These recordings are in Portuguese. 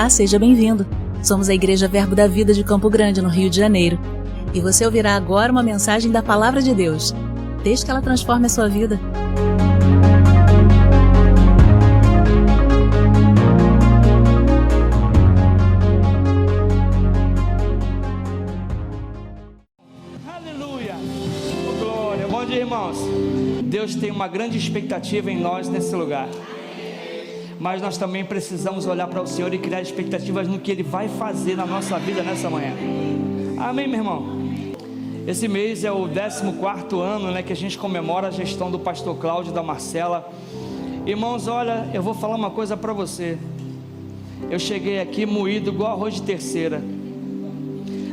Olá, seja bem-vindo. Somos a Igreja Verbo da Vida de Campo Grande, no Rio de Janeiro. E você ouvirá agora uma mensagem da Palavra de Deus. Desde que ela transforme a sua vida. Aleluia! Oh, glória! Bom dia, irmãos. Deus tem uma grande expectativa em nós nesse lugar. Mas nós também precisamos olhar para o Senhor e criar expectativas no que Ele vai fazer na nossa vida nessa manhã. Amém, meu irmão? Esse mês é o 14º ano, que a gente comemora a gestão do pastor Cláudio e da Marcela. Irmãos, olha, eu vou falar uma coisa para você. Eu cheguei aqui moído igual arroz de terceira.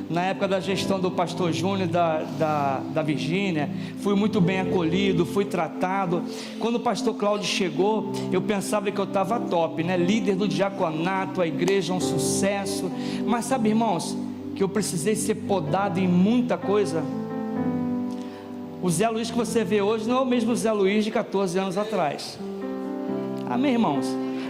Na época da gestão do pastor Júnior, da Virgínia, fui muito bem acolhido, fui tratado. Quando o pastor Cláudio chegou, eu pensava que eu estava top, líder do diaconato, a igreja é um sucesso. Mas sabe, irmãos, que eu precisei ser podado em muita coisa. O Zé Luiz que você vê hoje não é o mesmo Zé Luiz de 14 anos atrás. Amém, irmãos?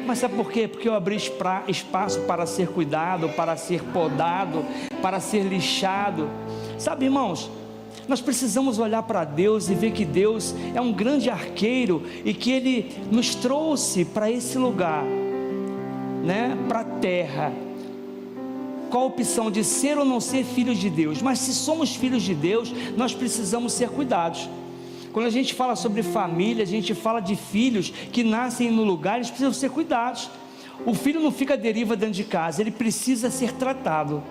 Mas sabe por quê? Porque eu abri espaço para ser cuidado, para ser podado, para ser lixado. Sabe, irmãos, nós precisamos olhar para Deus e ver que Deus é um grande arqueiro e que Ele nos trouxe para esse lugar, para a terra. Qual a opção de ser ou não ser filhos de Deus? Mas se somos filhos de Deus, nós precisamos ser cuidados. Quando a gente fala sobre família, a gente fala de filhos que nascem no lugar, eles precisam ser cuidados. O filho não fica à deriva dentro de casa, ele precisa ser tratado.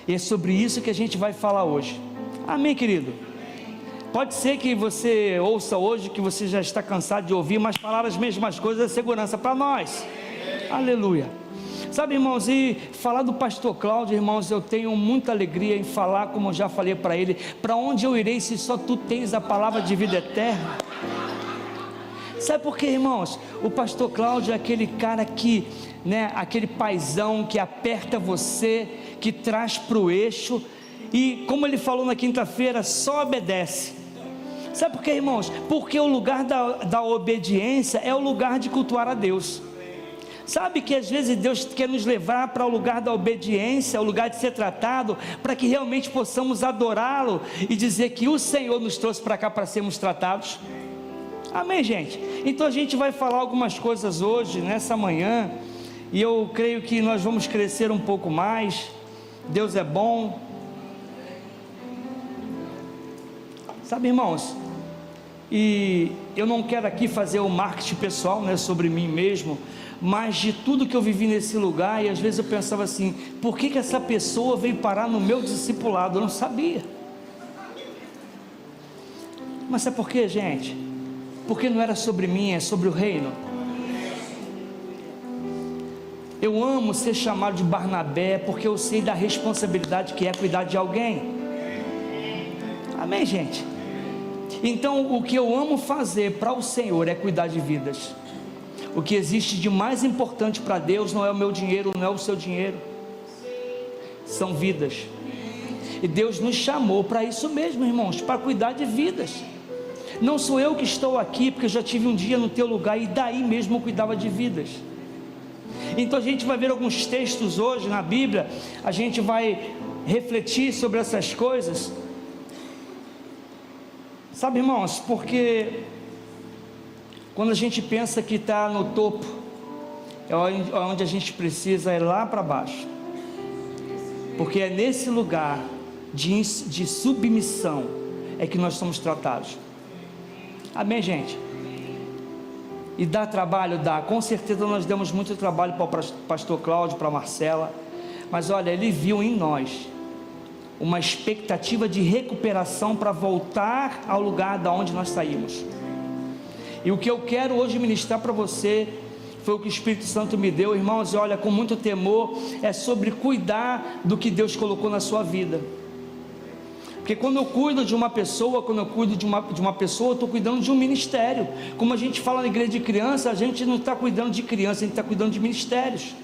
E é sobre isso que a gente vai falar hoje. Amém, querido? Pode ser que você ouça hoje, que você já está cansado de ouvir, mas falar as mesmas coisas é segurança para nós. Aleluia. Sabe, irmãos, e falar do pastor Cláudio, irmãos, eu tenho muita alegria em falar, como eu já falei para ele, para onde eu irei se só tu tens a palavra de vida eterna? Sabe por quê, irmãos? O pastor Cláudio é aquele cara que, aquele paizão que aperta você, que traz para o eixo, e como ele falou na quinta-feira, só obedece. Sabe por quê, irmãos? Porque o lugar da obediência é o lugar de cultuar a Deus. Sabe que às vezes Deus quer nos levar para o lugar da obediência, o lugar de ser tratado, para que realmente possamos adorá-lo e dizer que o Senhor nos trouxe para cá para sermos tratados. Amém, gente? Então a gente vai falar algumas coisas hoje, nessa manhã, e eu creio que nós vamos crescer um pouco mais. Deus é bom. Sabe, irmãos, e eu não quero aqui fazer o marketing pessoal, sobre mim mesmo, mas de tudo que eu vivi nesse lugar, e às vezes eu pensava assim, por que essa pessoa veio parar no meu discipulado? Eu não sabia. Mas sabe por quê, gente? Porque não era sobre mim, é sobre o reino. Eu amo ser chamado de Barnabé, porque eu sei da responsabilidade que é cuidar de alguém. Amém, gente? Então o que eu amo fazer para o Senhor é cuidar de vidas. O que existe de mais importante para Deus não é o meu dinheiro, não é o seu dinheiro, são vidas. E Deus nos chamou para isso mesmo, irmãos, para cuidar de vidas. Não sou eu que estou aqui porque eu já tive um dia no teu lugar e daí mesmo eu cuidava de vidas. Então a gente vai ver alguns textos hoje na Bíblia, a gente vai refletir sobre essas coisas. Sabe, irmãos, porque quando a gente pensa que está no topo, é onde a gente precisa ir lá para baixo, porque é nesse lugar de submissão é que nós somos tratados. Amém, gente? E dá trabalho? Dá, com certeza nós demos muito trabalho para o pastor Cláudio, para a Marcela, mas olha, ele viu em nós uma expectativa de recuperação para voltar ao lugar da onde nós saímos. E o que eu quero hoje ministrar para você foi o que o Espírito Santo me deu, irmãos. Olha, com muito temor, é sobre cuidar do que Deus colocou na sua vida. Porque quando eu cuido de uma pessoa, eu estou cuidando de um ministério. Como a gente fala na igreja de criança, a gente não está cuidando de criança, a gente está cuidando de ministérios.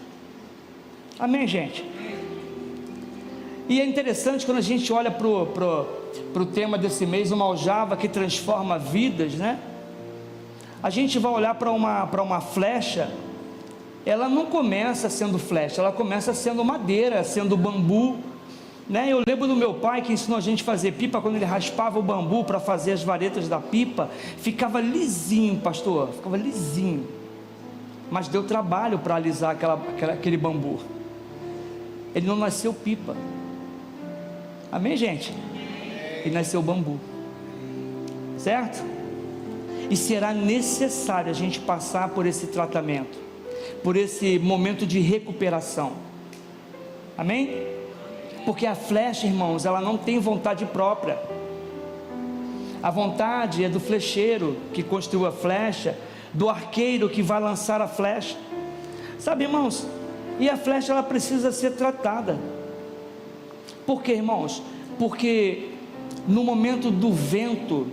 Amém, gente? E é interessante quando a gente olha para o tema desse mês, uma aljava que transforma vidas, a gente vai olhar para uma flecha ela não começa sendo flecha, ela começa sendo madeira, sendo bambu, né? Eu lembro do meu pai que ensinou a gente a fazer pipa. Quando ele raspava o bambu para fazer as varetas da pipa, ficava lisinho, pastor, ficava lisinho, mas deu trabalho para alisar aquele bambu. Ele não nasceu pipa, amém, gente? Ele nasceu bambu, certo? E será necessário a gente passar por esse tratamento, por esse momento de recuperação, amém? Porque a flecha, irmãos, ela não tem vontade própria. A vontade é do flecheiro que construiu a flecha, do arqueiro que vai lançar a flecha, sabe, irmãos? E a flecha, ela precisa ser tratada. Por quê, irmãos? Porque no momento do vento,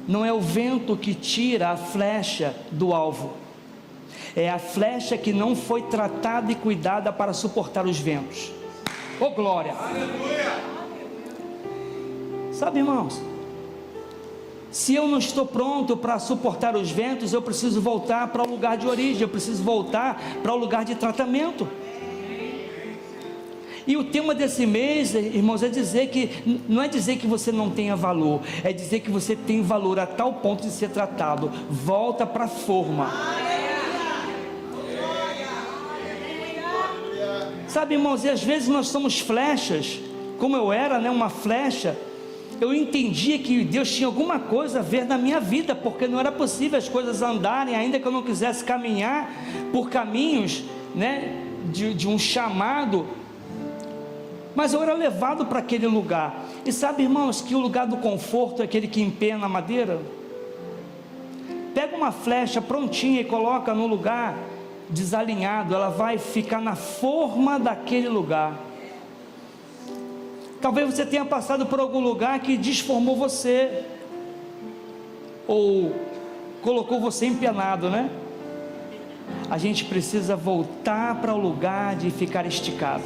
não é o vento que tira a flecha do alvo, é a flecha que não foi tratada e cuidada para suportar os ventos. Oh, glória! Aleluia! Sabe, irmãos, se eu não estou pronto para suportar os ventos, eu preciso voltar para o lugar de origem, eu preciso voltar para o lugar de tratamento. E o tema desse mês, irmãos, é dizer que, não é dizer que você não tenha valor, é dizer que você tem valor a tal ponto de ser tratado. Volta para a forma. Sabe, irmãos, e às vezes nós somos flechas, como eu era, né, uma flecha. Eu entendia que Deus tinha alguma coisa a ver na minha vida, porque não era possível as coisas andarem, ainda que eu não quisesse caminhar por caminhos, né, de um chamado, mas eu era levado para aquele lugar. E sabe, irmãos, que o lugar do conforto é aquele que empena a madeira? Pega uma flecha prontinha e coloca no lugar desalinhado, ela vai ficar na forma daquele lugar. Talvez você tenha passado por algum lugar que desformou você, ou colocou você empenado, né? A gente precisa voltar para o lugar de ficar esticado.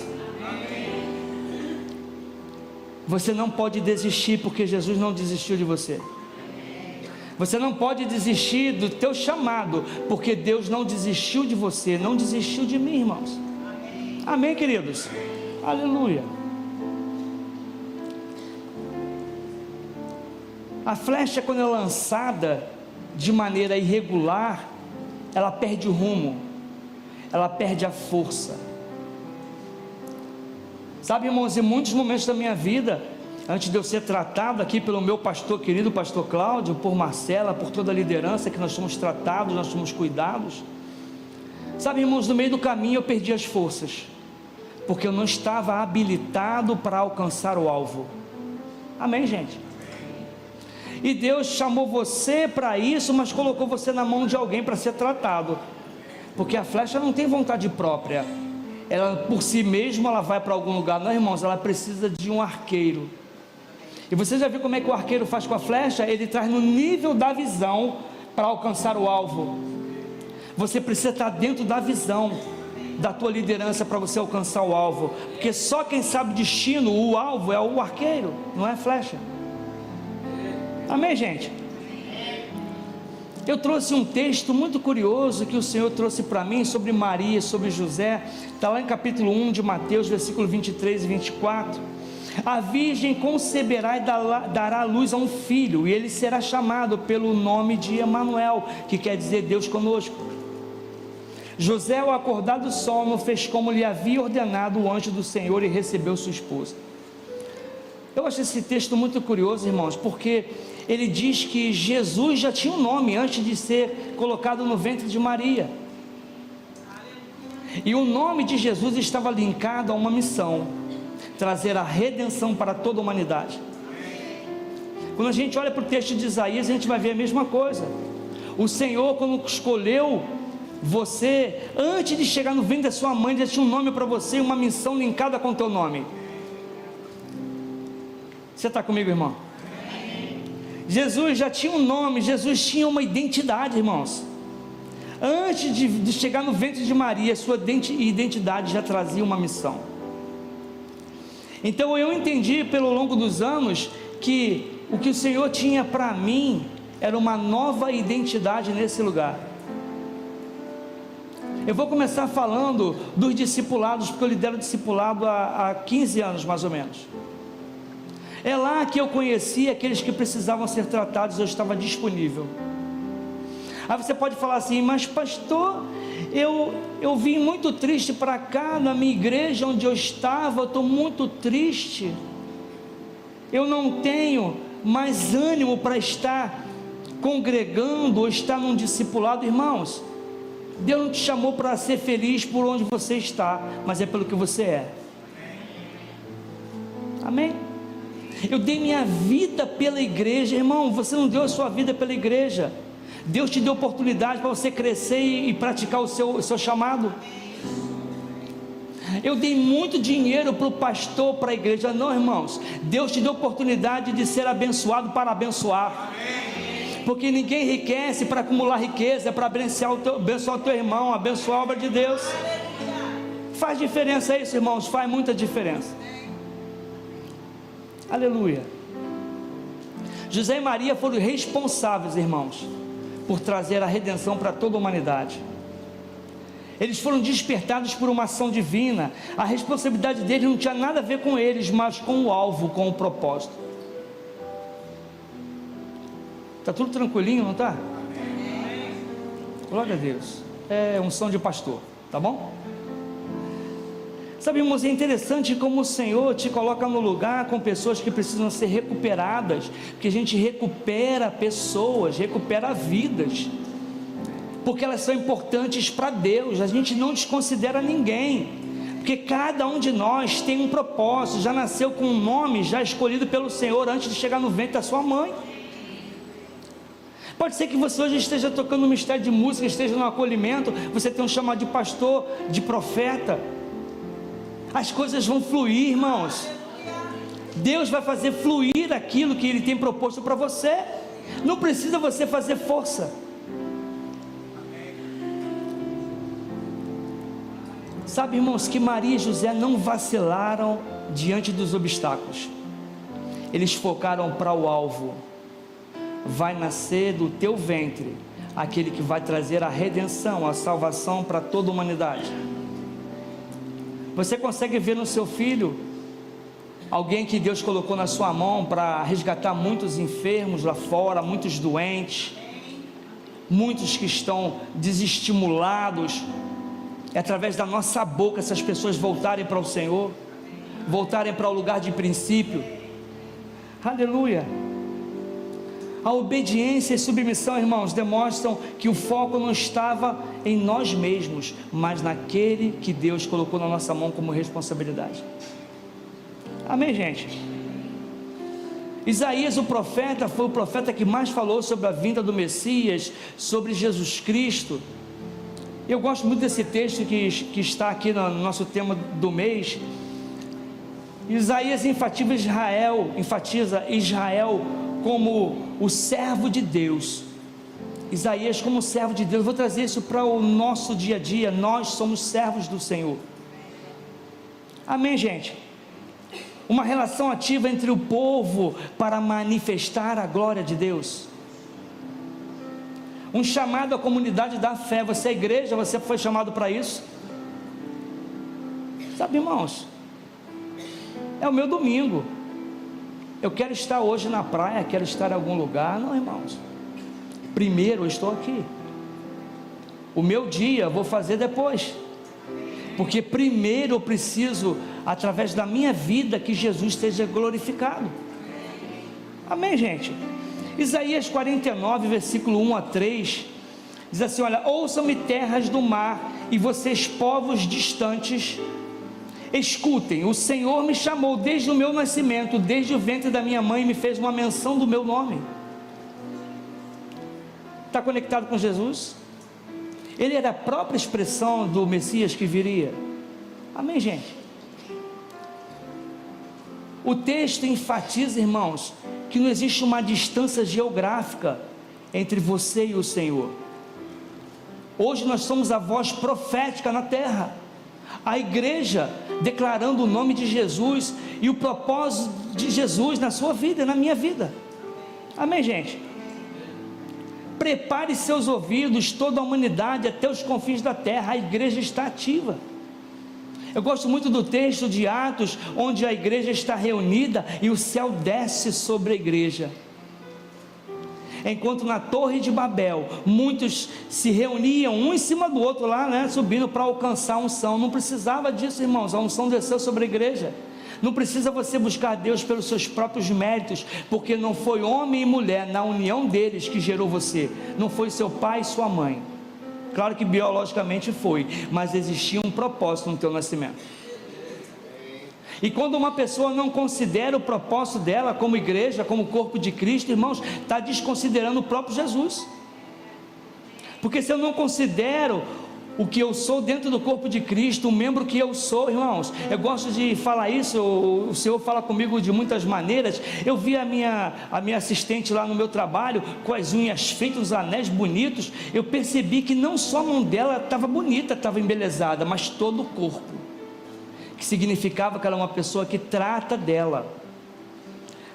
Você não pode desistir, porque Jesus não desistiu de você. Você não pode desistir do teu chamado, porque Deus não desistiu de você, não desistiu de mim, irmãos. Amém, queridos? Aleluia. A flecha, quando é lançada de maneira irregular, ela perde o rumo, ela perde a força. Sabe, irmãos, em muitos momentos da minha vida, antes de eu ser tratado aqui pelo meu pastor querido, pastor Cláudio, por Marcela, por toda a liderança que nós somos tratados, nós somos cuidados. Sabe, irmãos, no meio do caminho eu perdi as forças, porque eu não estava habilitado para alcançar o alvo. Amém, gente? E Deus chamou você para isso, mas colocou você na mão de alguém para ser tratado, porque a flecha não tem vontade própria, ela por si mesma ela vai para algum lugar. Não, irmãos, ela precisa de um arqueiro. E você já viu como é que o arqueiro faz com a flecha? Ele traz no nível da visão para alcançar o alvo. Você precisa estar dentro da visão da tua liderança para você alcançar o alvo, porque só quem sabe o destino, o alvo, é o arqueiro, não é a flecha. Amém, gente? Eu trouxe um texto muito curioso que o Senhor trouxe para mim sobre Maria, sobre José. Está lá em capítulo 1 de Mateus, versículo 23 e 24. A virgem conceberá e dará à luz a um filho, e ele será chamado pelo nome de Emanuel, que quer dizer Deus conosco. José, ao acordar do sono, fez como lhe havia ordenado o anjo do Senhor e recebeu sua esposa. Eu acho esse texto muito curioso, irmãos, porque ele diz que Jesus já tinha um nome antes de ser colocado no ventre de Maria. E o nome de Jesus estava linkado a uma missão: trazer a redenção para toda a humanidade. Quando a gente olha para o texto de Isaías, a gente vai ver a mesma coisa. O Senhor, quando escolheu você, antes de chegar no ventre da sua mãe, já tinha um nome para você, uma missão linkada com o teu nome. Você está comigo, irmão? Jesus já tinha um nome, Jesus tinha uma identidade, irmãos. Antes de chegar no ventre de Maria, sua identidade já trazia uma missão. Então eu entendi pelo longo dos anos que o que o Senhor tinha para mim era uma nova identidade nesse lugar. Eu vou começar falando dos discipulados, porque eu lidero discipulado há 15 anos mais ou menos. É lá que eu conheci aqueles que precisavam ser tratados, eu estava disponível. Aí você pode falar assim, mas pastor, eu vim muito triste para cá, na minha igreja onde eu estava, eu estou muito triste, eu não tenho mais ânimo para estar congregando ou estar num discipulado. Irmãos, Deus não te chamou para ser feliz por onde você está, mas é pelo que você é. Amém? Eu dei minha vida pela igreja. Irmão, você não deu a sua vida pela igreja. Deus te deu oportunidade para você crescer e praticar o seu chamado. Eu dei muito dinheiro para o pastor, para a igreja. Não, irmãos, Deus te deu oportunidade de ser abençoado para abençoar. Porque ninguém enriquece para acumular riqueza, é para abençoar o teu irmão, abençoar a obra de Deus. Faz diferença isso, irmãos, faz muita diferença. Aleluia. José e Maria foram responsáveis, irmãos, por trazer a redenção para toda a humanidade. Eles foram despertados por uma ação divina. A responsabilidade deles não tinha nada a ver com eles, mas com o alvo, com o propósito. Está tudo tranquilinho, não está? Glória a Deus. É unção de pastor, tá bom? Sabe, irmãos, é interessante como o Senhor te coloca no lugar com pessoas que precisam ser recuperadas, porque a gente recupera pessoas, recupera vidas, porque elas são importantes para Deus. A gente não desconsidera ninguém, porque cada um de nós tem um propósito, já nasceu com um nome já escolhido pelo Senhor antes de chegar no ventre da sua mãe. Pode ser que você hoje esteja tocando no ministério de música, esteja no acolhimento, você tem um chamado de pastor, de profeta. As coisas vão fluir, irmãos. Deus vai fazer fluir aquilo que Ele tem proposto para você. Não precisa você fazer força. Sabe, irmãos, que Maria e José não vacilaram diante dos obstáculos. Eles focaram para o alvo. Vai nascer do teu ventre aquele que vai trazer a redenção, a salvação para toda a humanidade. Você consegue ver no seu filho alguém que Deus colocou na sua mão para resgatar muitos enfermos lá fora, muitos doentes, muitos que estão desestimulados. É através da nossa boca essas pessoas voltarem para o Senhor, voltarem para o lugar de princípio. Aleluia. A obediência e submissão, irmãos, demonstram que o foco não estava em nós mesmos, mas naquele que Deus colocou na nossa mão como responsabilidade. Amém, gente? Isaías, o profeta, foi o profeta que mais falou sobre a vinda do Messias, sobre Jesus Cristo. Eu gosto muito desse texto que está aqui no nosso tema do mês. Isaías enfatiza Israel como o servo de Deus. Isaías como servo de Deus. Vou trazer isso para o nosso dia a dia. Nós somos servos do Senhor. Amém, gente? Uma relação ativa entre o povo para manifestar a glória de Deus. Um chamado à comunidade da fé. Você é igreja, você foi chamado para isso. Sabe, irmãos, é o meu domingo. Eu quero estar hoje na praia, quero estar em algum lugar. Não, irmãos, primeiro eu estou aqui. O meu dia eu vou fazer depois, porque primeiro eu preciso, através da minha vida, que Jesus esteja glorificado. Amém, gente? Isaías 49, versículo 1 a 3, diz assim: olha, ouçam-me terras do mar, e vocês povos distantes, escutem, o Senhor me chamou desde o meu nascimento, desde o ventre da minha mãe, me fez uma menção do meu nome. Está conectado com Jesus? Ele era a própria expressão do Messias que viria. Amém, gente? O texto enfatiza, irmãos, que não existe uma distância geográfica entre você e o Senhor. Hoje nós somos a voz profética na terra, a igreja declarando o nome de Jesus e o propósito de Jesus na sua vida e na minha vida. Amém, gente? prepare seus ouvidos, toda a humanidade, até os confins da terra. A igreja está ativa. Eu gosto muito do texto de Atos, onde a igreja está reunida e o céu desce sobre a igreja. Enquanto na Torre de Babel, muitos se reuniam um em cima do outro lá, né, subindo para alcançar a unção. Não precisava disso, irmãos. A unção desceu sobre a igreja. Não precisa você buscar Deus pelos seus próprios méritos, porque não foi homem e mulher na união deles que gerou você. Não foi seu pai e sua mãe. Claro que biologicamente foi, mas existia um propósito no teu nascimento. E quando uma pessoa não considera o propósito dela como igreja, como corpo de Cristo, irmãos, está desconsiderando o próprio Jesus. Porque se eu não considero o que eu sou dentro do corpo de Cristo, o membro que eu sou, irmãos, eu gosto de falar isso, o Senhor fala comigo de muitas maneiras. Eu vi a minha assistente lá no meu trabalho, com as unhas feitas, os anéis bonitos. Eu percebi que não só a mão dela estava bonita, estava embelezada, mas todo o corpo, que significava que ela é uma pessoa que trata dela.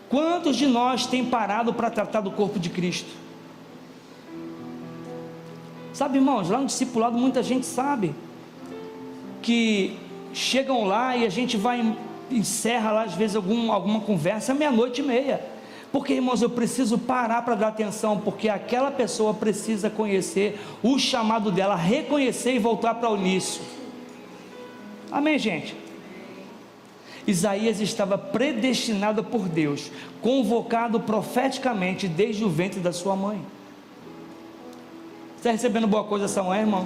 Quantos de nós tem parado para tratar do corpo de Cristo? Sabe, irmãos, lá no discipulado muita gente sabe que chegam lá e a gente vai, encerra lá às vezes alguma conversa, 00:30. Porque, irmãos, eu preciso parar para dar atenção, porque aquela pessoa precisa conhecer o chamado dela, reconhecer e voltar para o início. Amém, gente? Isaías estava predestinado por Deus, convocado profeticamente desde o ventre da sua mãe. Está recebendo boa coisa essa manhã, irmão?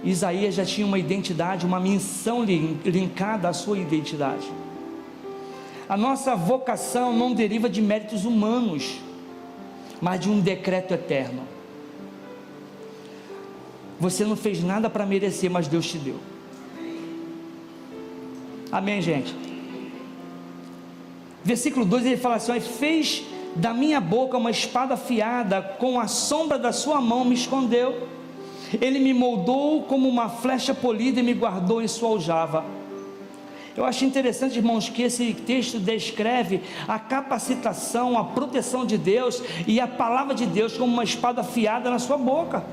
Isaías já tinha uma identidade, uma missão linkada à sua identidade. A nossa vocação não deriva de méritos humanos, mas de um decreto eterno. Você não fez nada para merecer, mas Deus te deu. Amém, gente? Versículo 2, ele fala assim: fez da minha boca uma espada afiada, com a sombra da sua mão me escondeu. Ele me moldou como uma flecha polida e me guardou em sua aljava. Eu acho interessante, irmãos, que esse texto descreve a capacitação, a proteção de Deus e a palavra de Deus como uma espada afiada na sua boca.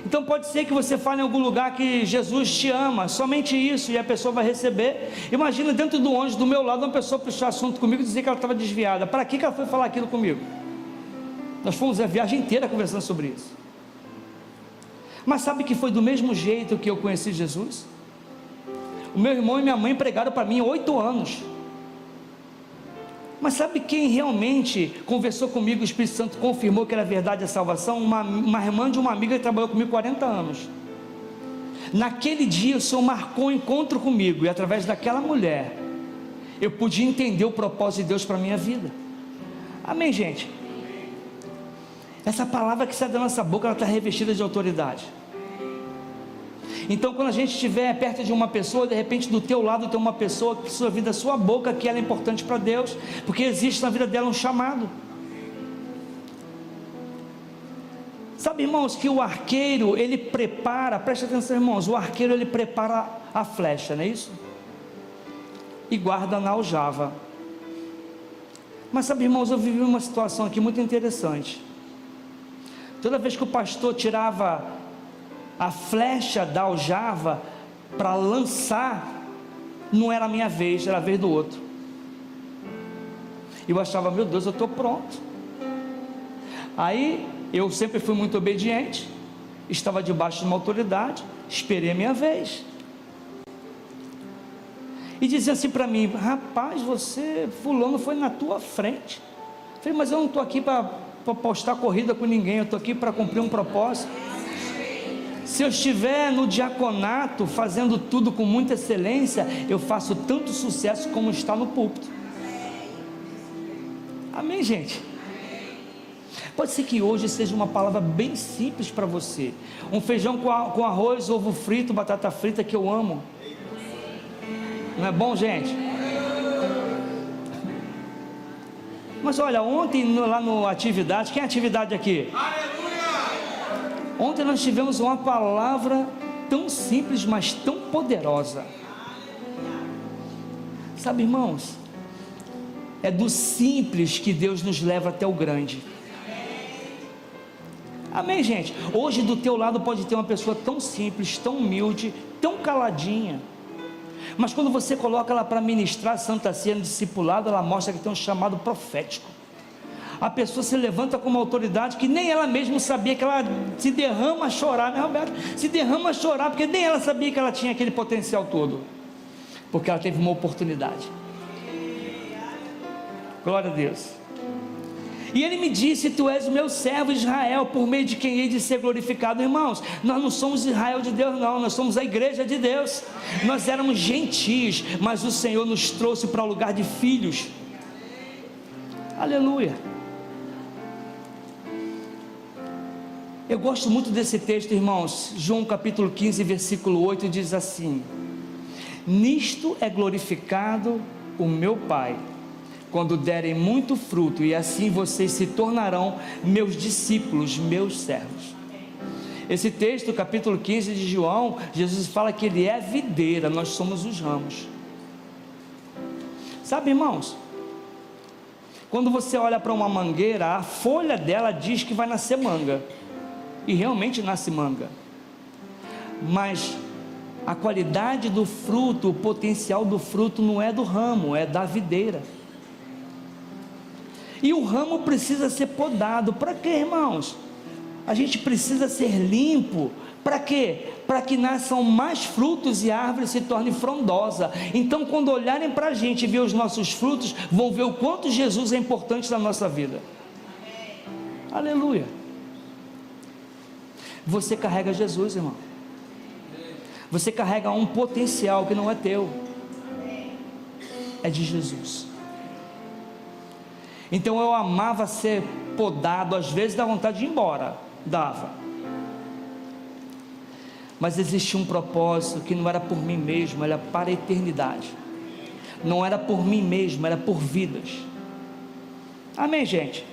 Então pode ser que você fale em algum lugar que Jesus te ama, somente isso, e a pessoa vai receber. Imagina dentro do ônibus do meu lado uma pessoa puxar assunto comigo e dizer que ela estava desviada. Para que ela foi falar aquilo comigo? Nós fomos a viagem inteira conversando sobre isso. Mas sabe que foi do mesmo jeito que eu conheci Jesus? O meu irmão e minha mãe pregaram para mim 8 anos. Mas sabe quem realmente conversou comigo, o Espírito Santo confirmou que era verdade a salvação? Uma irmã de uma amiga que trabalhou comigo 40 anos. Naquele dia o Senhor marcou um encontro comigo, e através daquela mulher eu pude entender o propósito de Deus para a minha vida. Amém, gente? Essa palavra que sai da nossa boca, ela está revestida de autoridade. Então quando a gente estiver perto de uma pessoa, de repente do teu lado tem uma pessoa que sua vida, sua boca, que ela é importante para Deus, porque existe na vida dela um chamado. Sabe, irmãos, que o arqueiro, ele prepara, preste atenção, irmãos, o arqueiro, ele prepara a flecha, não é isso? E guarda na aljava. Mas sabe, irmãos, eu vivi uma situação aqui muito interessante. Toda vez que o pastor tirava a flecha da aljava para lançar, não era a minha vez, era a vez do outro. Eu achava, meu Deus, eu estou pronto. Aí eu sempre fui muito obediente, estava debaixo de uma autoridade, esperei a minha vez. E dizia assim para mim: rapaz, fulano foi na tua frente. Eu falei: mas eu não estou aqui para postar corrida com ninguém, eu estou aqui para cumprir um propósito. Se eu estiver no diaconato fazendo tudo com muita excelência, eu faço tanto sucesso como está no púlpito. Amém, gente? Pode ser que hoje seja uma palavra bem simples para você, um feijão com arroz, ovo frito, batata frita, que eu amo. Não é bom, gente? Mas olha, ontem lá no Atividade, quem é Atividade aqui? Ontem nós tivemos uma palavra tão simples, mas tão poderosa. Sabe, irmãos, É do simples que Deus nos leva até o grande. Amém, gente? Hoje do teu lado pode ter uma pessoa tão simples, tão humilde, tão caladinha, mas quando você coloca ela para ministrar a Santa Ceia no discipulado, ela mostra que tem um chamado profético. A pessoa se levanta com uma autoridade que nem ela mesma sabia, que ela se derrama a chorar, né, Roberto? Se derrama a chorar, porque nem ela sabia que ela tinha aquele potencial todo, porque ela teve uma oportunidade. Glória a Deus. E ele me disse: tu és o meu servo Israel, por meio de quem hei de ser glorificado. Irmãos, nós não somos Israel de Deus não, nós somos a igreja de Deus. Nós éramos gentios, mas o Senhor nos trouxe para o lugar de filhos. Aleluia. Eu gosto muito desse texto, irmãos. João capítulo 15, versículo 8 diz assim: nisto é glorificado o meu Pai, quando derem muito fruto, e assim vocês se tornarão meus discípulos, meus servos. Esse texto, capítulo 15 de João, Jesus fala que ele é videira, nós somos os ramos. Sabe, irmãos, quando você olha para uma mangueira, a folha dela diz que vai nascer manga, e realmente nasce manga, mas a qualidade do fruto, o potencial do fruto não é do ramo, é da videira. E o ramo precisa ser podado. Para quê, irmãos? A gente precisa ser limpo. Para quê? Para que nasçam mais frutos e a árvore se torne frondosa. Então, quando olharem para a gente e ver os nossos frutos, vão ver o quanto Jesus é importante na nossa vida. Aleluia. Você carrega Jesus, irmão. Você carrega um potencial que não é teu, é de Jesus. Então eu amava ser podado, às vezes dá vontade de ir embora, dava, mas existia um propósito que não era por mim mesmo, era para a eternidade. Não era por mim mesmo, era por vidas. Amém, gente?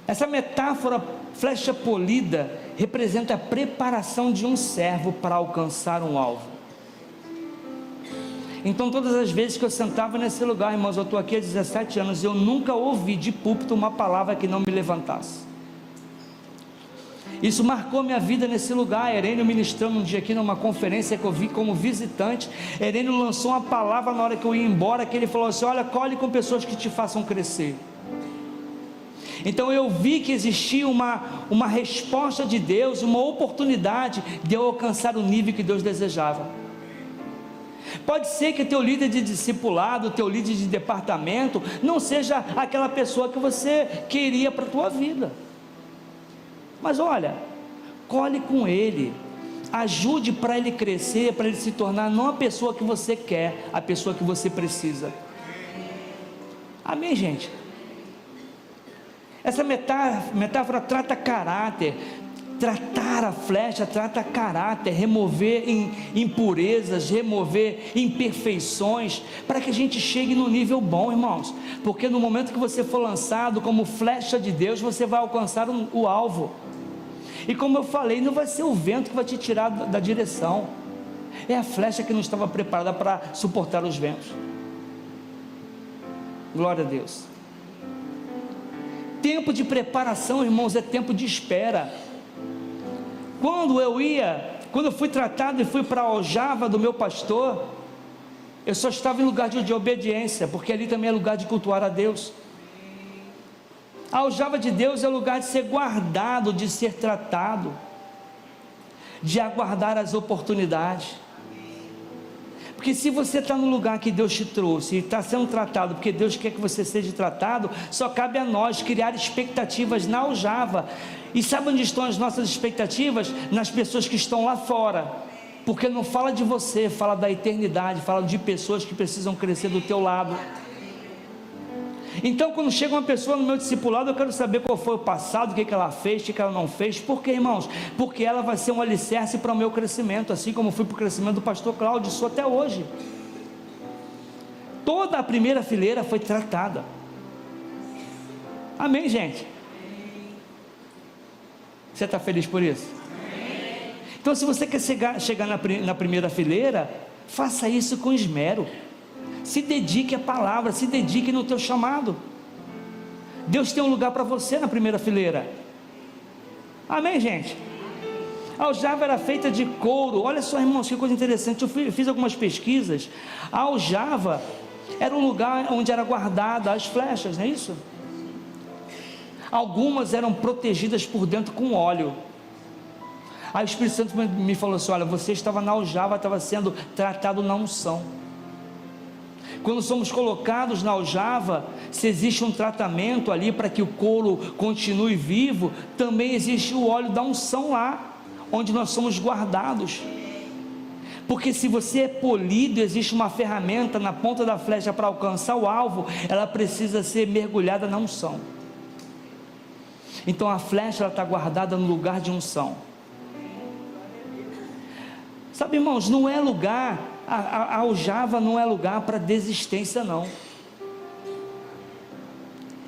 Essa metáfora flecha polida representa a preparação de um servo para alcançar um alvo. Então todas as vezes que eu sentava nesse lugar, irmãos, eu estou aqui há 17 anos, eu nunca ouvi de púlpito uma palavra que não me levantasse. Isso marcou minha vida nesse lugar. Herênio ministrando um dia aqui numa conferência que eu vi como visitante, Herênio lançou uma palavra na hora que eu ia embora, que ele falou assim: olha, colhe com pessoas que te façam crescer. Então eu vi que existia uma resposta de Deus, uma oportunidade de eu alcançar o nível que Deus desejava. Pode ser que teu líder de discipulado, teu líder de departamento não seja aquela pessoa que você queria para a tua vida, mas olha, colhe com ele, ajude para ele crescer, para ele se tornar não a pessoa que você quer, a pessoa que você precisa. Amém, gente? Essa metáfora trata caráter. Tratar a flecha trata caráter, remover impurezas, remover imperfeições, para que a gente chegue no nível bom, irmãos. Porque no momento que você for lançado como flecha de Deus, você vai alcançar o alvo. E como eu falei, não vai ser o vento que vai te tirar da direção, é a flecha que não estava preparada para suportar os ventos. Glória a Deus. Tempo de preparação, irmãos, é tempo de espera. Quando eu fui tratado e fui para a aljava do meu pastor, eu só estava em lugar de obediência, porque ali também é lugar de cultuar a Deus. A aljava de Deus é lugar de ser guardado, de ser tratado, de aguardar as oportunidades. Porque se você está no lugar que Deus te trouxe e está sendo tratado porque Deus quer que você seja tratado, só cabe a nós criar expectativas na aljava. E sabe onde estão as nossas expectativas? Nas pessoas que estão lá fora, porque não fala de você, fala da eternidade, fala de pessoas que precisam crescer do teu lado. Então quando chega uma pessoa no meu discipulado, eu quero saber qual foi o passado, o que ela fez, o que ela não fez. Por quê, irmãos? Porque ela vai ser um alicerce para o meu crescimento, assim como fui para o crescimento do pastor Cláudio, sou até hoje. Toda a primeira fileira foi tratada. Amém, gente? Você está feliz por isso? Então se você quer chegar na primeira fileira, faça isso com esmero. Se dedique à palavra, se dedique no teu chamado. Deus tem um lugar para você na primeira fileira. Amém, gente? A aljava era feita de couro. Olha só, irmãos, que coisa interessante. Eu fiz algumas pesquisas. A aljava era um lugar onde era guardada as flechas, não é isso? Algumas eram protegidas por dentro com óleo. Aí o Espírito Santo me falou assim: olha, você estava na aljava, estava sendo tratado na unção. Quando somos colocados na aljava, se existe um tratamento ali para que o couro continue vivo, também existe o óleo da unção lá, onde nós somos guardados. Porque se você é polido, existe uma ferramenta na ponta da flecha para alcançar o alvo, ela precisa ser mergulhada na unção. Então a flecha está guardada no lugar de unção. Sabe, irmãos, não é lugar, a aljava não é lugar para desistência, não.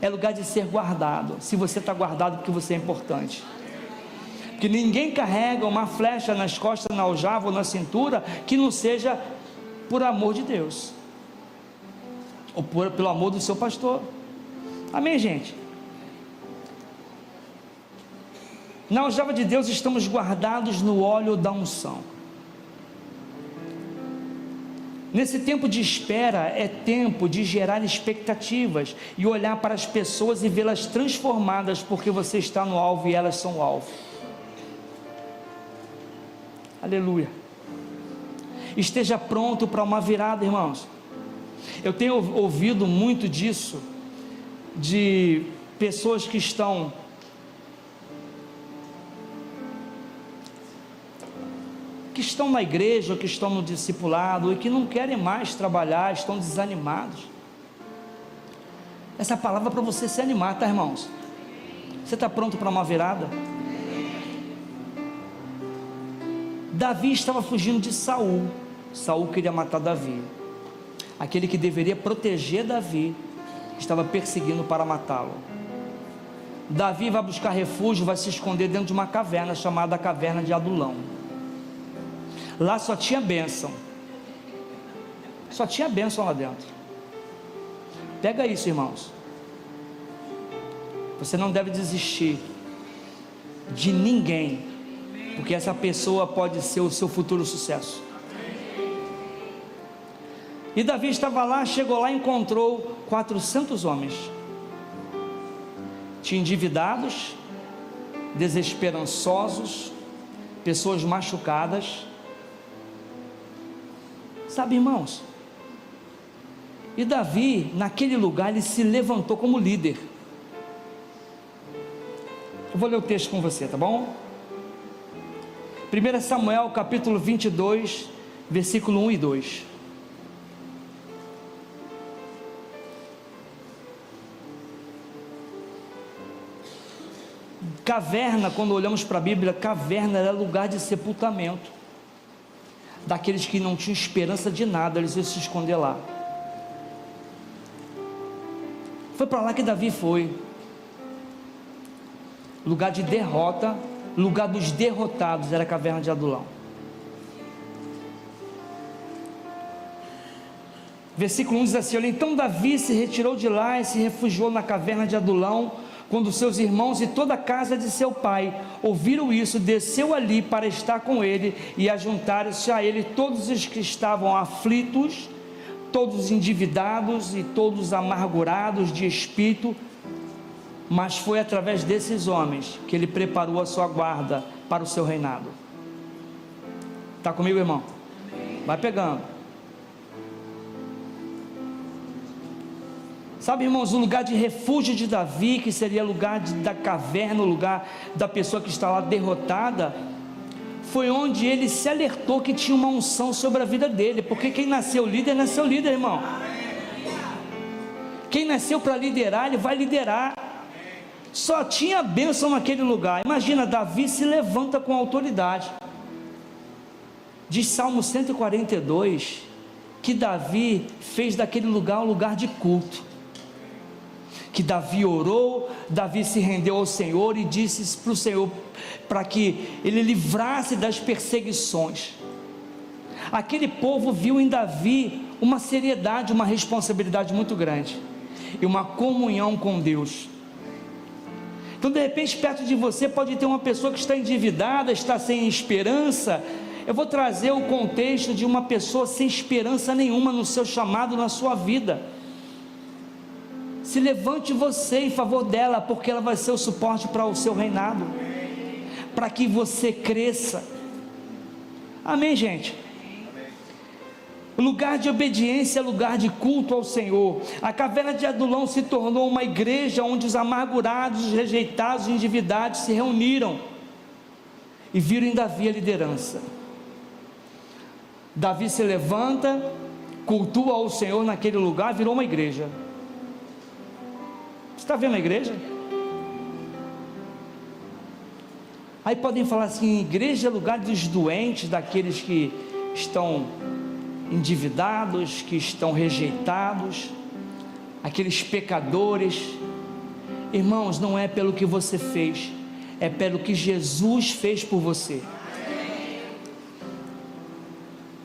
É lugar de ser guardado. Se você está guardado, porque você é importante. Que ninguém carrega uma flecha nas costas, na aljava ou na cintura, que não seja por amor de Deus, ou pelo amor do seu pastor. Amém, gente? Na aljava de Deus estamos guardados no óleo da unção. Nesse tempo de espera é tempo de gerar expectativas e olhar para as pessoas e vê-las transformadas, porque você está no alvo e elas são o alvo. Aleluia. Esteja pronto para uma virada, irmãos. Eu tenho ouvido muito disso, de pessoas que estão na igreja, que estão no discipulado e que não querem mais trabalhar, estão desanimados. Essa palavra é para você se animar, tá, irmãos? Você está pronto para uma virada? Davi estava fugindo de Saul. Saul queria matar Davi. Aquele que deveria proteger Davi estava perseguindo para matá-lo. Davi vai buscar refúgio, vai se esconder dentro de uma caverna chamada Caverna de Adulão. Lá só tinha bênção. Só tinha bênção lá dentro. Pega isso, irmãos. Você não deve desistir de ninguém, porque essa pessoa pode ser o seu futuro sucesso. E Davi estava lá, chegou lá e encontrou 400 homens. Tinha endividados, desesperançosos, pessoas machucadas. Sabe, irmãos? E Davi, naquele lugar, ele se levantou como líder. Eu vou ler o texto com você, tá bom? 1 Samuel, capítulo 22, versículo 1 e 2. Caverna, quando olhamos para a Bíblia, caverna era lugar de sepultamento daqueles que não tinham esperança de nada, eles iam se esconder lá. Foi para lá que Davi foi. Lugar de derrota, lugar dos derrotados, era a caverna de Adulão. Versículo 1 diz assim: olha, então Davi se retirou de lá e se refugiou na caverna de Adulão. Quando seus irmãos e toda a casa de seu pai ouviram isso, desceu ali para estar com ele, e ajuntaram-se a ele todos os que estavam aflitos, todos endividados e todos amargurados de espírito. Mas foi através desses homens que ele preparou a sua guarda para o seu reinado. Está comigo, irmão? Vai pegando. Sabe, irmãos, o lugar de refúgio de Davi, que seria lugar da caverna, o lugar da pessoa que está lá derrotada, foi onde ele se alertou que tinha uma unção sobre a vida dele, porque quem nasceu líder, irmão. Quem nasceu para liderar, ele vai liderar. Só tinha bênção naquele lugar. Imagina, Davi se levanta com autoridade. Diz Salmo 142, que Davi fez daquele lugar um lugar de culto. Que Davi orou, Davi se rendeu ao Senhor e disse para o Senhor, para que ele livrasse das perseguições. Aquele povo viu em Davi uma seriedade, uma responsabilidade muito grande e uma comunhão com Deus. Então, de repente, perto de você pode ter uma pessoa que está endividada, está sem esperança. Eu vou trazer o contexto de uma pessoa sem esperança nenhuma no seu chamado, na sua vida. Se levante você em favor dela, porque ela vai ser o suporte para o seu reinado, para que você cresça. Amém, gente? Lugar de obediência, lugar de culto ao Senhor. A caverna de Adulão se tornou uma igreja onde os amargurados, os rejeitados, os endividados se reuniram e viram em Davi a liderança. Davi se levanta, cultua ao Senhor naquele lugar, virou uma igreja. Você está vendo a igreja? Aí podem falar assim: igreja é lugar dos doentes, daqueles que estão endividados, que estão rejeitados, aqueles pecadores. Irmãos, não é pelo que você fez, é pelo que Jesus fez por você.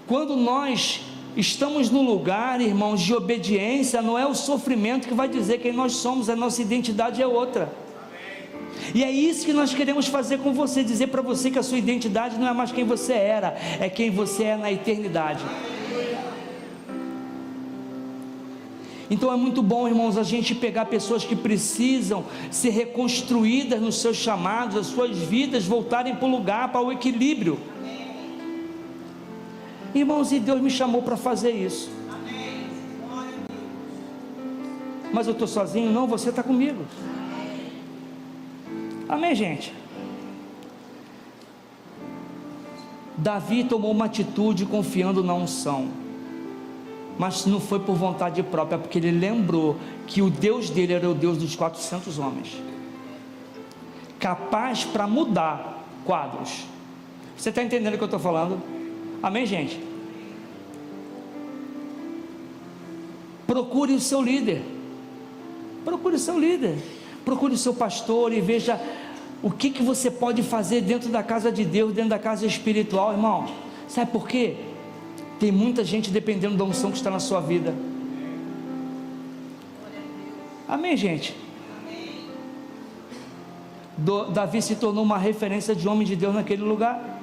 Quando nós estamos no lugar, irmãos, de obediência, não é o sofrimento que vai dizer quem nós somos, a nossa identidade é outra. E é isso que nós queremos fazer com você, dizer para você que a sua identidade não é mais quem você era, é quem você é na eternidade. Então é muito bom, irmãos, a gente pegar pessoas que precisam ser reconstruídas nos seus chamados, as suas vidas voltarem para o lugar, para o equilíbrio. Irmãos, e Deus me chamou para fazer isso. Mas eu estou sozinho? Não, você está comigo. Amém, gente? Davi tomou uma atitude confiando na unção, mas não foi por vontade própria, porque ele lembrou que o Deus dele era o Deus dos 400 homens, capaz para mudar quadros. Você está entendendo o que eu estou falando? Amém, gente? Procure o seu líder, procure o seu líder, procure o seu pastor e veja o que você pode fazer dentro da casa de Deus, dentro da casa espiritual, irmão. Sabe por quê? Tem muita gente dependendo da unção que está na sua vida. Amém, gente? Davi se tornou uma referência de homem de Deus naquele lugar,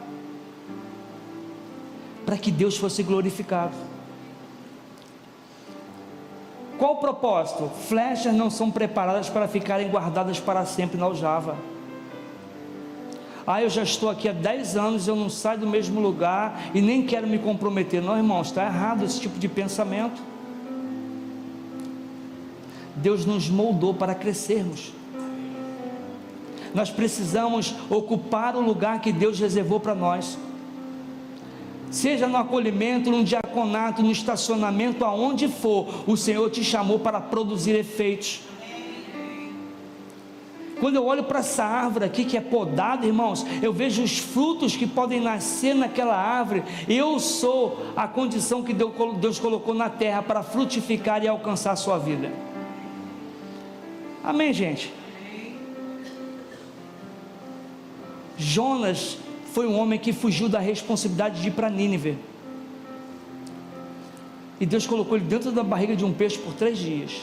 para que Deus fosse glorificado. Qual o propósito? Flechas não são preparadas para ficarem guardadas para sempre na aljava. Eu já estou aqui há 10 anos, eu não saio do mesmo lugar e nem quero me comprometer. Não, irmãos, está errado esse tipo de pensamento. Deus nos moldou para crescermos. Nós precisamos ocupar o lugar que Deus reservou para nós, seja no acolhimento, no diaconato, no estacionamento, aonde for. O Senhor te chamou para produzir efeitos. Quando eu olho para essa árvore aqui que é podada, irmãos, eu vejo os frutos que podem nascer naquela árvore. Eu sou a condição que Deus colocou na terra para frutificar e alcançar a sua vida. Amém, gente? Jonas foi um homem que fugiu da responsabilidade de ir para Nínive, e Deus colocou ele dentro da barriga de um peixe por 3 dias,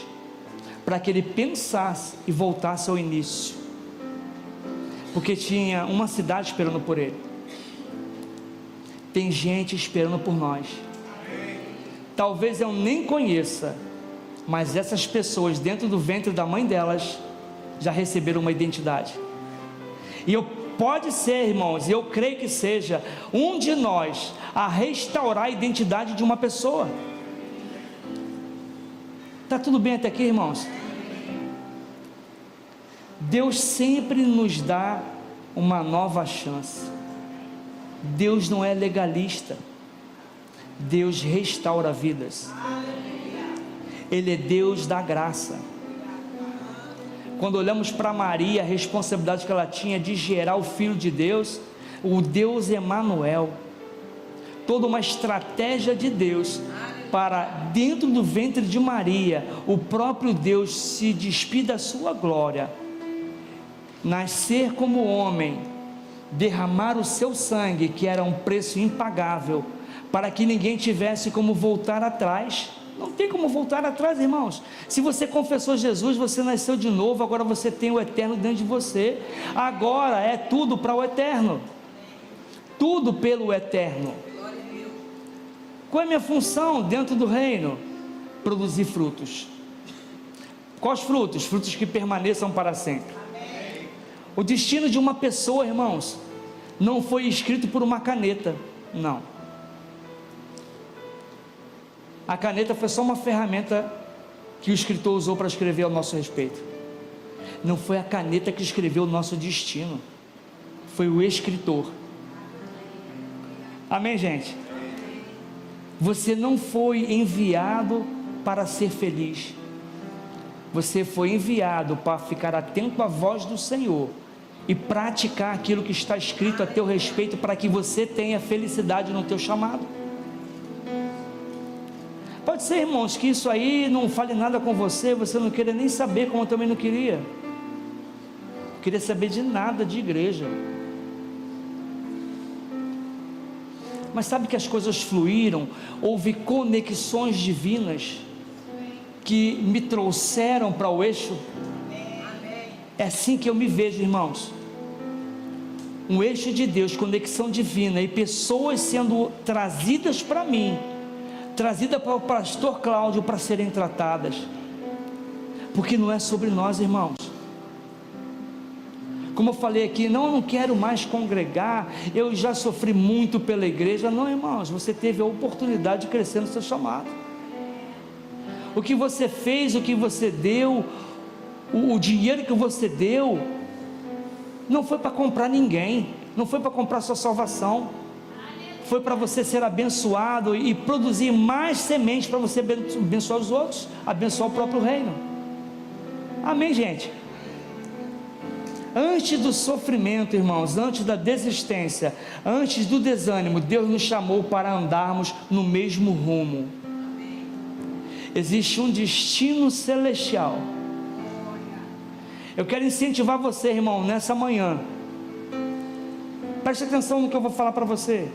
para que ele pensasse e voltasse ao início, porque tinha uma cidade esperando por ele. Tem gente esperando por nós. Talvez eu nem conheça, mas essas pessoas dentro do ventre da mãe delas já receberam uma identidade. E pode ser, irmãos, e eu creio que seja um de nós a restaurar a identidade de uma pessoa. Está tudo bem até aqui, irmãos? Deus sempre nos dá uma nova chance. Deus não é legalista. Deus restaura vidas. Ele é Deus da graça. Quando olhamos para Maria, a responsabilidade que ela tinha de gerar o Filho de Deus, o Deus Emanuel, toda uma estratégia de Deus para, dentro do ventre de Maria, o próprio Deus se despir da sua glória, nascer como homem, derramar o seu sangue, que era um preço impagável, para que ninguém tivesse como voltar atrás. Não tem como voltar atrás, irmãos. Se você confessou Jesus, você nasceu de novo, agora você tem o eterno dentro de você. Agora é tudo para o eterno. Tudo pelo eterno. Qual é a minha função dentro do reino? Produzir frutos. Quais frutos? Frutos que permaneçam para sempre. O destino de uma pessoa, irmãos, não foi escrito por uma caneta. Não. A caneta foi só uma ferramenta que o escritor usou para escrever ao nosso respeito. Não foi a caneta que escreveu o nosso destino. Foi o escritor. Amém, gente? Você não foi enviado para ser feliz. Você foi enviado para ficar atento à voz do Senhor e praticar aquilo que está escrito a teu respeito, para que você tenha felicidade no teu chamado. Pode ser, irmãos, que isso aí não fale nada com você, você não queira nem saber, como eu também não queria. Não queria saber de nada de igreja. Mas sabe que as coisas fluíram, houve conexões divinas que me trouxeram para o eixo. É assim que eu me vejo, irmãos. Um eixo de Deus, conexão divina, e pessoas sendo trazidas para mim, trazida para o pastor Cláudio para serem tratadas, porque não é sobre nós, irmãos. Como eu falei aqui, eu não quero mais congregar, eu já sofri muito pela igreja. Não, irmãos, você teve a oportunidade de crescer no seu chamado. O que você fez, o que você deu, o dinheiro que você deu, não foi para comprar ninguém, não foi para comprar sua salvação, foi para você ser abençoado e produzir mais sementes para você abençoar os outros, abençoar o próprio reino. Amém, gente? Antes do sofrimento, irmãos, antes da desistência, antes do desânimo, Deus nos chamou para andarmos no mesmo rumo. Existe um destino celestial. Eu quero incentivar você, irmão, nessa manhã. Preste atenção no que eu vou falar para você.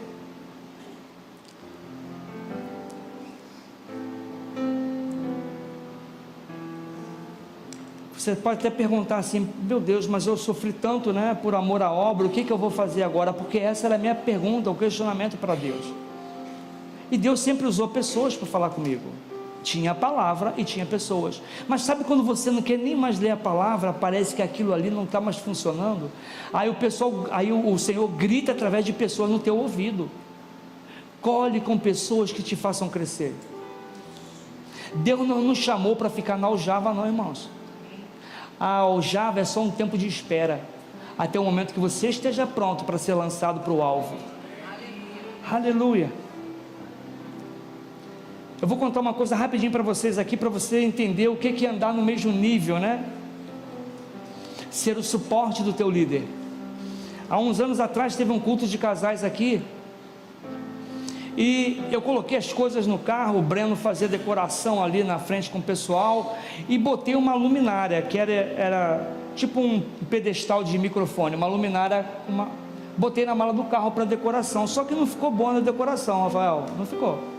Você pode até perguntar assim: meu Deus, mas eu sofri tanto, né, por amor à obra, o que eu vou fazer agora? Porque essa era a minha pergunta, o questionamento para Deus. E Deus sempre usou pessoas para falar comigo. Tinha a palavra e tinha pessoas. Mas sabe quando você não quer nem mais ler a palavra, parece que aquilo ali não está mais funcionando? Aí o Senhor grita através de pessoas no teu ouvido. Colhe com pessoas que te façam crescer. Deus não nos chamou para ficar na aljava, não, irmãos. A aljava é só um tempo de espera, até o momento que você esteja pronto para ser lançado para o alvo. Aleluia. Eu vou contar uma coisa rapidinho para vocês aqui, para você entender o que é andar no mesmo nível, né? Ser o suporte do teu líder. Há uns anos atrás teve um culto de casais aqui, e eu coloquei as coisas no carro, o Breno fazia decoração ali na frente com o pessoal, e botei uma luminária, que era tipo um pedestal de microfone, uma luminária, botei na mala do carro para decoração, só que não ficou boa na decoração, Rafael, não ficou.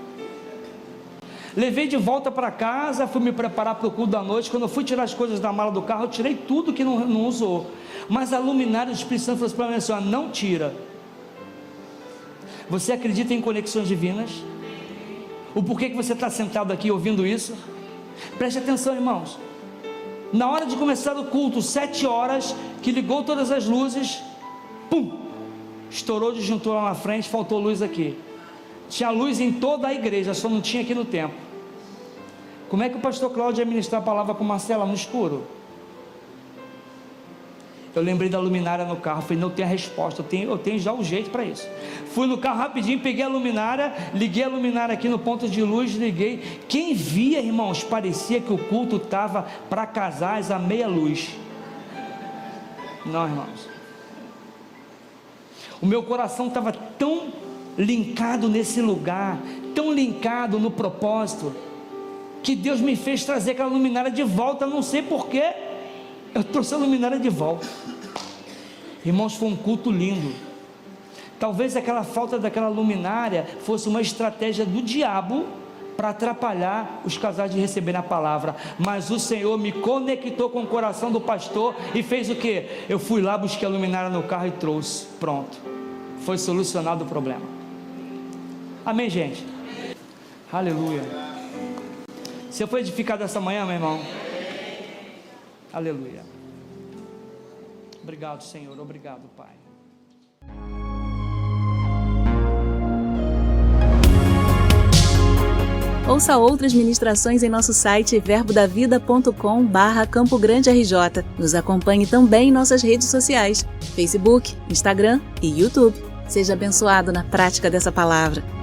Levei de volta para casa, fui me preparar para o culto da noite. Quando eu fui tirar as coisas da mala do carro, eu tirei tudo que não usou, mas a luminária do Espírito Santo falou para mim assim: não tira. Você acredita em conexões divinas? O porquê que você está sentado aqui ouvindo isso? Preste atenção, irmãos. Na hora de começar o culto, 7 horas, que ligou todas as luzes, pum, estourou o disjuntor lá na frente, faltou luz aqui. Tinha luz em toda a igreja, só não tinha aqui no templo. Como é que o pastor Cláudio ia ministrar a palavra com Marcela no escuro? Eu lembrei da luminária no carro, falei: não tem a resposta, eu tenho já o jeito para isso. Fui no carro rapidinho, peguei a luminária, liguei a luminária aqui no ponto de luz, liguei. Quem via, irmãos, parecia que o culto estava para casais a meia luz. Não, irmãos, o meu coração estava tão linkado nesse lugar, tão linkado no propósito, que Deus me fez trazer aquela luminária de volta. Não sei porquê, eu trouxe a luminária de volta. Irmãos, foi um culto lindo. Talvez aquela falta daquela luminária fosse uma estratégia do diabo para atrapalhar os casais de receberem a palavra, mas o Senhor me conectou com o coração do pastor e fez o quê? Eu fui lá, busquei a luminária no carro e trouxe, pronto, foi solucionado o problema. Amém, gente? Aleluia. Você foi edificado essa manhã, meu irmão? Aleluia. Obrigado, Senhor, obrigado, Pai. Ouça outras ministrações em nosso site verbodavida.com/Campo Grande RJ. Nos acompanhe também em nossas redes sociais, Facebook, Instagram e YouTube. Seja abençoado na prática dessa palavra.